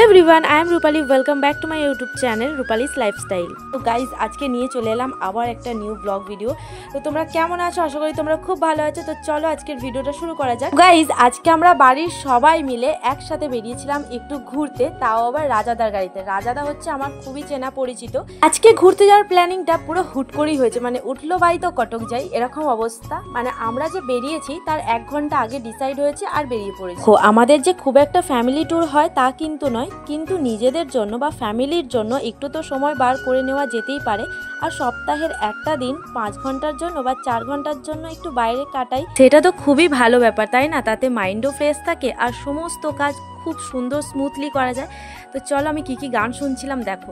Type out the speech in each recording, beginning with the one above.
Everyone I am Rupali welcome back to my YouTube channel Rupali's lifestyle. तो guys आज के निये चले एलाम आबार एक न्यू ब्लॉग भिडियो। तो तोमरा केमन आछो, आशा करी तोमरा खूब भालो आछो। तो चलो आजकेर भिडियोटा शुरू करा जाक। गाइज आज के आमरा बाड़िर सबाई मिले एकसाथे बेरिয়েছিলাম एकटू घुरते, ताओ आबार राजादार गाड़ीते। राजादा हच्छे आमार खूबই চেনা পরিচিত। আজকে ঘুরতে যাওয়ার প্ল্যানিংটা পুরো হুট করেই হয়েছে, মানে উঠলো বাড়ি তো কটক যাই এরকম অবস্থা। মানে আমরা যে বেরিয়েছি তার 1 ঘন্টা আগে ডিসাইড হয়েছে আর বেরিয়ে পড়েছি। আমাদের যে খুব একটা ফ্যামিলি ট্যুর হয় তা কিন্তু নয়, কিন্তু নিজেদের জন্য বা ফ্যামিলির জন্য একটু তো সময় বার করে নেওয়া যেতেই পারে। আর সপ্তাহের একটা দিন 5 ঘন্টার জন্য বা 4 ঘন্টার জন্য একটু বাইরে কাটাই, সেটা তো খুবই ভালো ব্যাপার, তাই না? তাতে মাইন্ডও ফ্রেশ থাকে আর সমস্ত কাজ খুব সুন্দর স্মুথলি করা যায়। তো চলো আমি কি গান শুনছিলাম দেখো।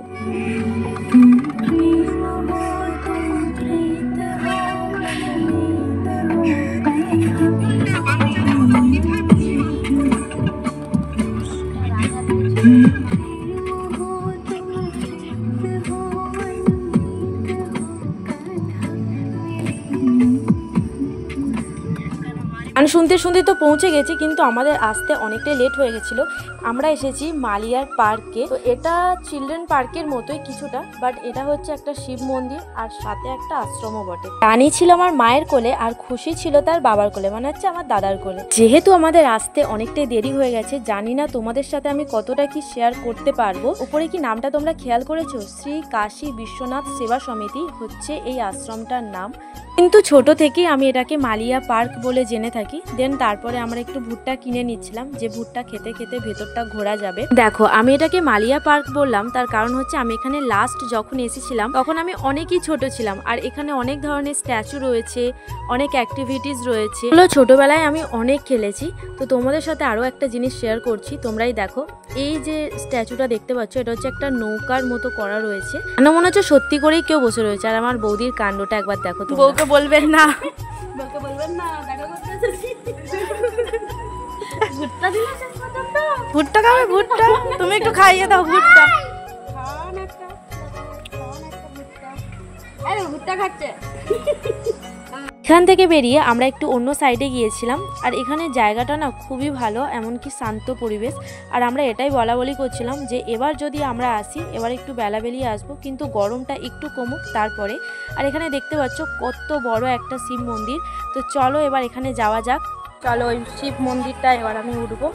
গান শুনতে শুনতে তো পৌঁছে গেছি, কিন্তু আমাদের আসতে অনেকটাই লেট হয়ে গেছিলো। আমরা এসেছি মালিয়ার পার্কে। তো এটা চিলড্রেন পার্কের মতোই কিছুটা, বাট এটা হচ্ছে একটা শিব মন্দির আর সাথে একটা আশ্রমও বটে। রানী ছিল আমার মায়ের কোলে আর খুশি ছিল তার বাবার কোলে, মানে হচ্ছে আমার দাদার কোলে। যেহেতু আমাদের আসতে অনেকটাই দেরি হয়ে গেছে, জানি না তোমাদের সাথে আমি কতটা কি শেয়ার করতে পারবো। উপরে কি নামটা তোমরা খেয়াল করেছো? শ্রী কাশী বিশ্বনাথ সেবা সমিতি হচ্ছে এই আশ্রমটার নাম। কিন্তু ছোট থেকেই আমি এটাকে মালিয়া পার্ক বলে জেনে থাকি। দেন তারপরে আমরা একটু ভুট্টা কিনে নিচ্ছিলাম, যে ভুট্টা খেতে খেতে ভেতরটা ঘোরা যাবে। দেখো আমি এটাকে মালিয়া পার্ক বললাম, তার কারণ হচ্ছে আমি এখানে লাস্ট যখন এসেছিলাম তখন আমি অনেকই ছোট ছিলাম। আর এখানে অনেক ধরনের স্ট্যাচু রয়েছে, অনেক অ্যাক্টিভিটিস রয়েছে। ছোটবেলায় আমি অনেক খেলেছি। তো তোমাদের সাথে আরও একটা জিনিস শেয়ার করছি, তোমরাই দেখো। এই যে স্ট্যাচুটা দেখতে পাচ্ছ, এটা হচ্ছে একটা নৌকার মতো করা রয়েছে। মনে হচ্ছে সত্যি করেই কেউ বসে রয়েছে। আর আমার বৌদির কাণ্ডটা একবার দেখো। বউকে বলবেন না, বউকে বলবেন না, দেখা করতে এসেছি। ভুট্টা দিলে শেষ পর্যন্ত ভুট্টা খাবে? ভুট্টা তুমি একটু খাইয়ে দাও। ভুট্টা খান একটা, আরে ভুট্টা খাচ্ছে। এখান থেকে বেরিয়ে আমরা একটু অন্য সাইডে গিয়েছিলাম। আর এখানে জায়গাটা না খুবই ভালো, এমনকি শান্ত পরিবেশ। আর আমরা এটাই বলা করছিলাম যে এবার যদি আমরা আসি, এবার একটু বেলাবেলি আসবো, কিন্তু গরমটা একটু কমুক তারপরে। আর এখানে দেখতে পাচ্ছ কত বড় একটা শিব মন্দির। তো চলো এবার এখানে যাওয়া যাক। চলো ওই শিব মন্দিরটা এবার আমি উঠবো।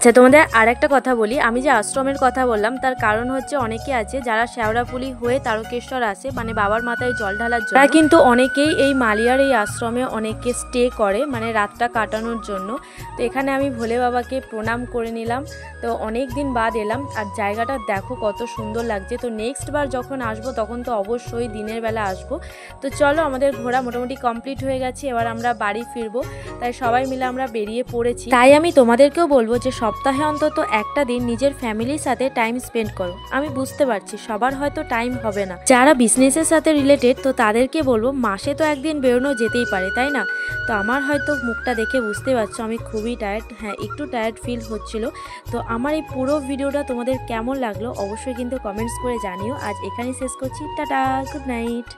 আচ্ছা তোমাদের আর একটা কথা বলি, আমি যে আশ্রমের কথা বললাম তার কারণ হচ্ছে অনেকে আছে যারা শেওড়াফুলি হয়ে তারকেশ্বর আসে, মানে বাবার মাথায় জল ঢালার জন্য। তারা কিন্তু অনেকেই এই মালিয়ার এই আশ্রমে অনেকে স্টে করে, মানে রাতটা কাটানোর জন্য। তো এখানে আমি ভোলে বাবাকে প্রণাম করে নিলাম। তো অনেক দিন বাদ এলাম, আর জায়গাটা দেখো কত সুন্দর লাগছে। তো নেক্সট বার যখন আসবো তখন তো অবশ্যই দিনের বেলা আসবো। তো চলো আমাদের ঘোরা মোটামুটি কমপ্লিট হয়ে গেছে, এবার আমরা বাড়ি ফিরবো। তাই সবাই মিলে আমরা বেরিয়ে পড়েছি। তাই আমি তোমাদেরকেও বলবো যে সপ্তাহে অন্তত একটা দিন নিজের ফ্যামিলির সাথে টাইম স্পেন্ড করো। আমি বুঝতে পারছি সবার হয়তো টাইম হবে না, যারা বিজনেসের সাথে রিলেটেড, তো তাদেরকে বলবো মাসে তো একদিন বেরোনো যেতেই পারে, তাই না? তো আমার হয়তো মুখটা দেখে বুঝতে পারছো আমি খুবই টায়ার্ড, হ্যাঁ একটু টায়ার্ড ফিল হচ্ছিল। তো আমার এই পুরো ভিডিওটা তোমাদের কেমন লাগলো অবশ্যই কিন্তু কমেন্টস করে জানিও। আজ এখানেই শেষ করছি, টাটা, গুড নাইট।